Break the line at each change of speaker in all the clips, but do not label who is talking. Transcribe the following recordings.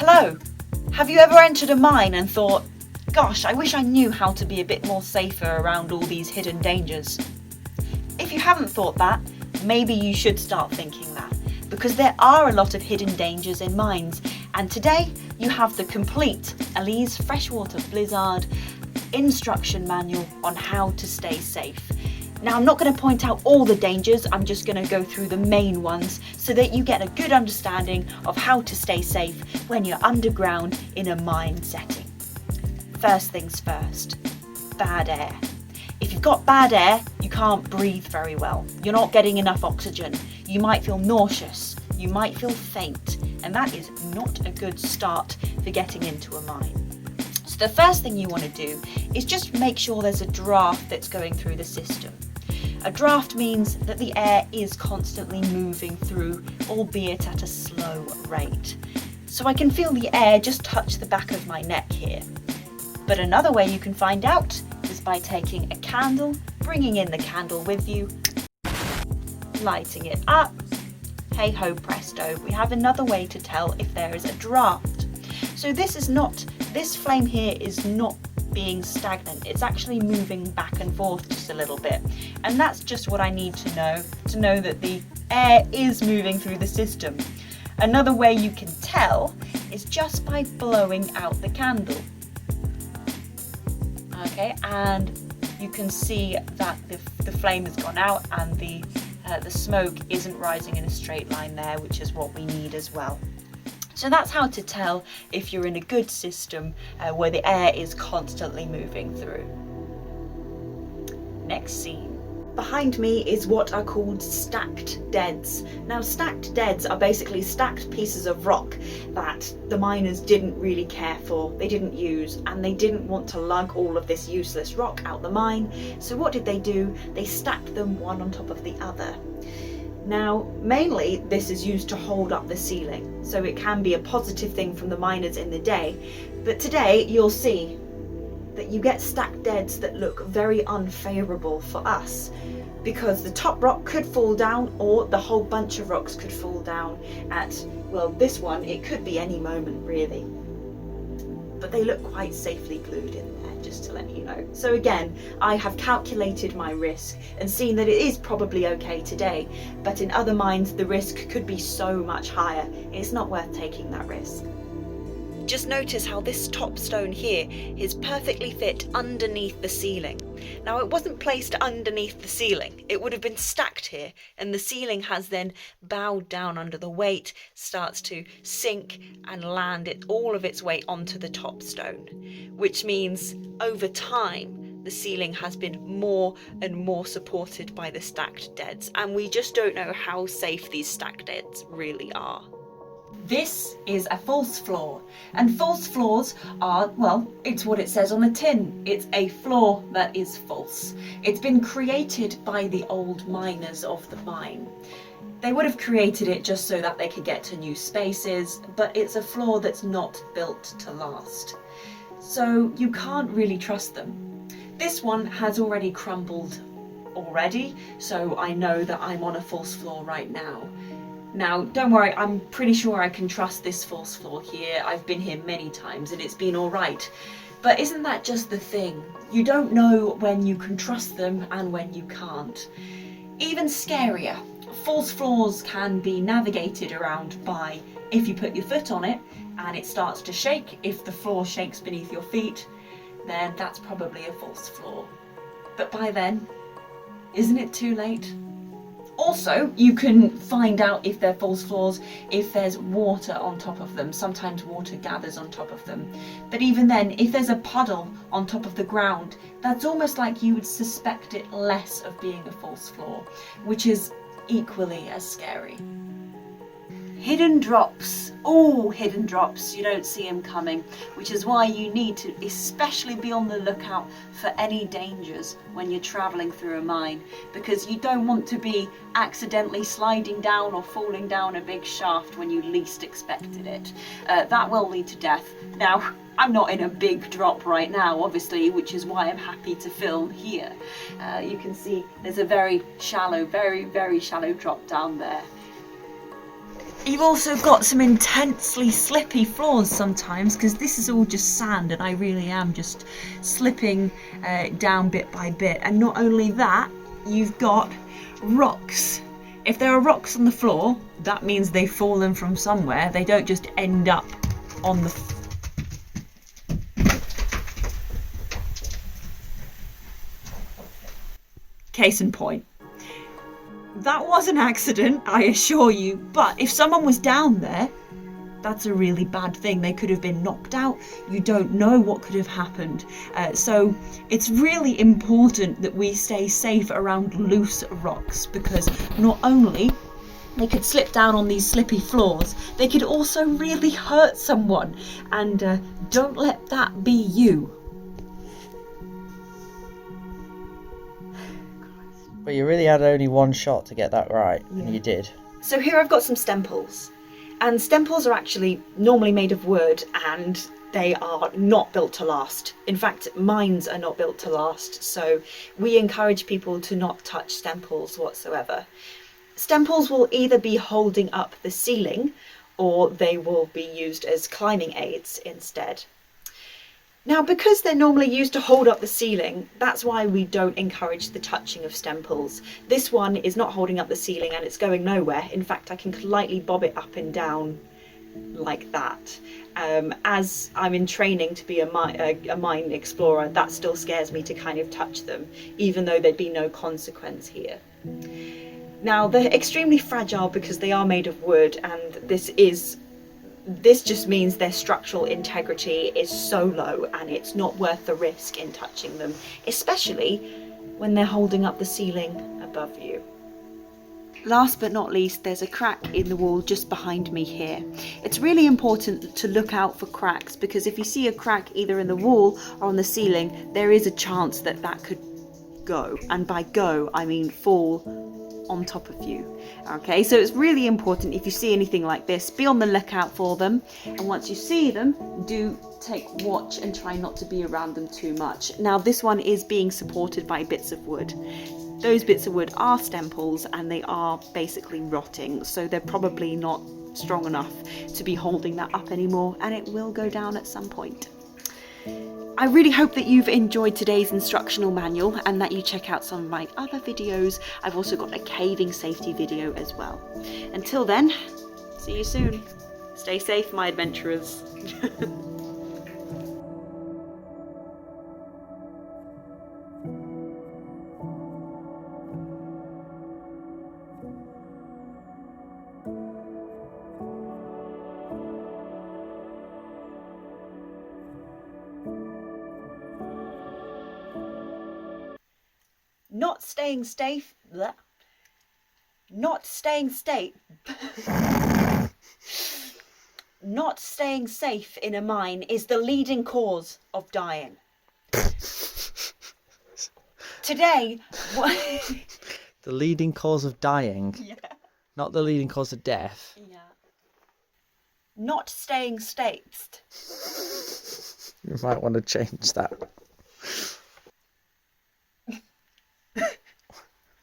Hello! Have you ever entered a mine and thought, gosh, I wish I knew how to be a bit more safer around all these hidden dangers? If you haven't thought that, maybe you should start thinking that, because there are a lot of hidden dangers in mines, and today you have the complete Elise Freshwater-Blizzard instruction manual on how to stay safe. Now, I'm not going to point out all the dangers, I'm just going to go through the main ones so that you get a good understanding of how to stay safe when you're underground in a mine setting. First things first, bad air. If you've got bad air, you can't breathe very well. You're not getting enough oxygen. You might feel nauseous, you might feel faint, and that is not a good start for getting into a mine. So the first thing you want to do is just make sure there's a draft that's going through the system. A draft means that the air is constantly moving through, albeit at a slow rate. So I can feel the air just touch the back of my neck here. But another way you can find out is by taking a candle, bringing in the candle with you, lighting it up. Hey ho presto, we have another way to tell if there is a draft. So this flame here is not being stagnant, it's actually moving back and forth just a little bit, and that's just what I need to know that the air is moving through the system. Another way you can tell is just by blowing out the candle. Okay, and you can see that the flame has gone out and the smoke isn't rising in a straight line there, which is what we need as well. So that's how to tell if you're in a good system where the air is constantly moving through. Next scene. Behind me is what are called stacked deads. Now, stacked deads are basically stacked pieces of rock that the miners didn't really care for, they didn't use, and they didn't want to lug all of this useless rock out the mine. So what did they do? They stacked them one on top of the other. Now, mainly this is used to hold up the ceiling, so it can be a positive thing from the miners in the day, but today you'll see that you get stacked deads that look very unfavourable for us, because the top rock could fall down or the whole bunch of rocks could fall down at, well, this one, it could be any moment really. But they look quite safely glued in there, just to let you know. So again, I have calculated my risk and seen that it is probably okay today, but in other mines the risk could be so much higher. It's not worth taking that risk. Just notice how this top stone here is perfectly fit underneath the ceiling. Now, it wasn't placed underneath the ceiling, it would have been stacked here, and the ceiling has then bowed down under the weight, starts to sink and land all of its weight onto the top stone, which means over time the ceiling has been more and more supported by the stacked deads, and we just don't know how safe these stacked deads really are. This is a false floor, and false floors are, well, it's what it says on the tin. It's a floor that is false. It's been created by the old miners of the mine. They would have created it just so that they could get to new spaces, but it's a floor that's not built to last. So you can't really trust them. This one has already crumbled already, so I know that I'm on a false floor right now. Now, don't worry, I'm pretty sure I can trust this false floor here. I've been here many times and it's been all right. But isn't that just the thing? You don't know when you can trust them and when you can't. Even scarier, false floors can be navigated around by, if you put your foot on it and it starts to shake, if the floor shakes beneath your feet, then that's probably a false floor. But by then, isn't it too late? Also, you can find out if they're false floors if there's water on top of them. Sometimes water gathers on top of them. But even then, if there's a puddle on top of the ground, that's almost like you would suspect it less of being a false floor, which is equally as scary. Hidden drops. Oh, hidden drops. You don't see them coming, which is why you need to especially be on the lookout for any dangers when you're travelling through a mine, because you don't want to be accidentally sliding down or falling down a big shaft when you least expected it. That will lead to death. Now, I'm not in a big drop right now, obviously, which is why I'm happy to film here. You can see there's a very shallow, very, very shallow drop down there. You've also got some intensely slippy floors sometimes, because this is all just sand and I really am just slipping down bit by bit. And not only that, you've got rocks. If there are rocks on the floor, that means they've fallen from somewhere. They don't just end up on the case in point. That was an accident, I assure you, but if someone was down there, that's a really bad thing. They could have been knocked out. You don't know what could have happened. So it's really important that we stay safe around loose rocks, because not only they could slip down on these slippy floors, they could also really hurt someone. And don't let that be you.
But you really had only one shot to get that right, and you did.
So here I've got some Stemples. And Stemples are actually normally made of wood, and they are not built to last. In fact, mines are not built to last, so we encourage people to not touch Stemples whatsoever. Stemples will either be holding up the ceiling, or they will be used as climbing aids instead. Now, because they're normally used to hold up the ceiling, that's why we don't encourage the touching of Stemples. This one is not holding up the ceiling and it's going nowhere. In fact, I can lightly bob it up and down like that. As I'm in training to be a mine explorer, that still scares me to kind of touch them, even though there'd be no consequence here. Now, they're extremely fragile because they are made of wood, and this just means their structural integrity is so low, and it's not worth the risk in touching them, especially when they're holding up the ceiling above you. Last but not least, there's a crack in the wall just behind me here. It's really important to look out for cracks, because if you see a crack either in the wall or on the ceiling, there is a chance that that could go. And by go, I mean fall on top of you. Okay, so it's really important, if you see anything like this, be on the lookout for them, and once you see them, do take watch and try not to be around them too much. Now, this one is being supported by bits of wood. Those bits of wood are Stemples, and they are basically rotting, so they're probably not strong enough to be holding that up anymore, and it will go down at some point. I really hope that you've enjoyed today's instructional manual, and that you check out some of my other videos. I've also got a caving safety video as well. Until then, see you soon. Stay safe, my adventurers. Not staying safe. Bleh. Not staying safe. Not staying safe in a mine is the leading cause of dying. Today,
The leading cause of dying,
yeah,
not the leading cause of death.
yeah. Not staying safe.
You might want to change that.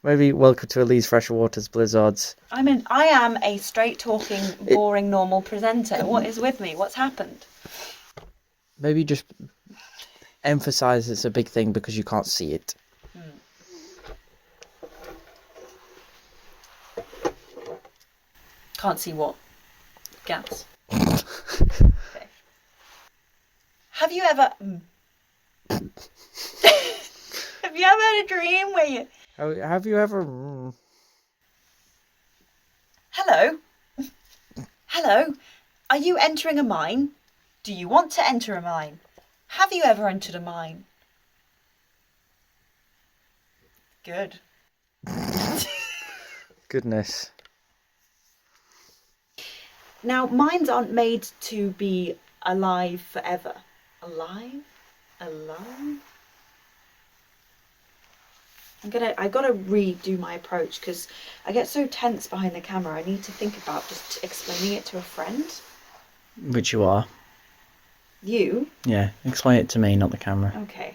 Maybe welcome to Elise Freshwater-Blizzard.
I am a straight-talking, boring, normal presenter. What is with me? What's happened?
Maybe just emphasise it's a big thing because you can't see it.
Can't see what? Gas. Okay. Have you ever... Have you ever had a dream where you...
Have you ever...
Hello? Hello? Are you entering a mine? Do you want to enter a mine? Have you ever entered a mine? Good.
Goodness.
Now, mines aren't made to be alive forever. Alive? Alive? I've got to redo my approach because I get so tense behind the camera. I need to think about just explaining it to a friend.
Which you are.
You?
Yeah, explain it to me, not the camera.
Okay.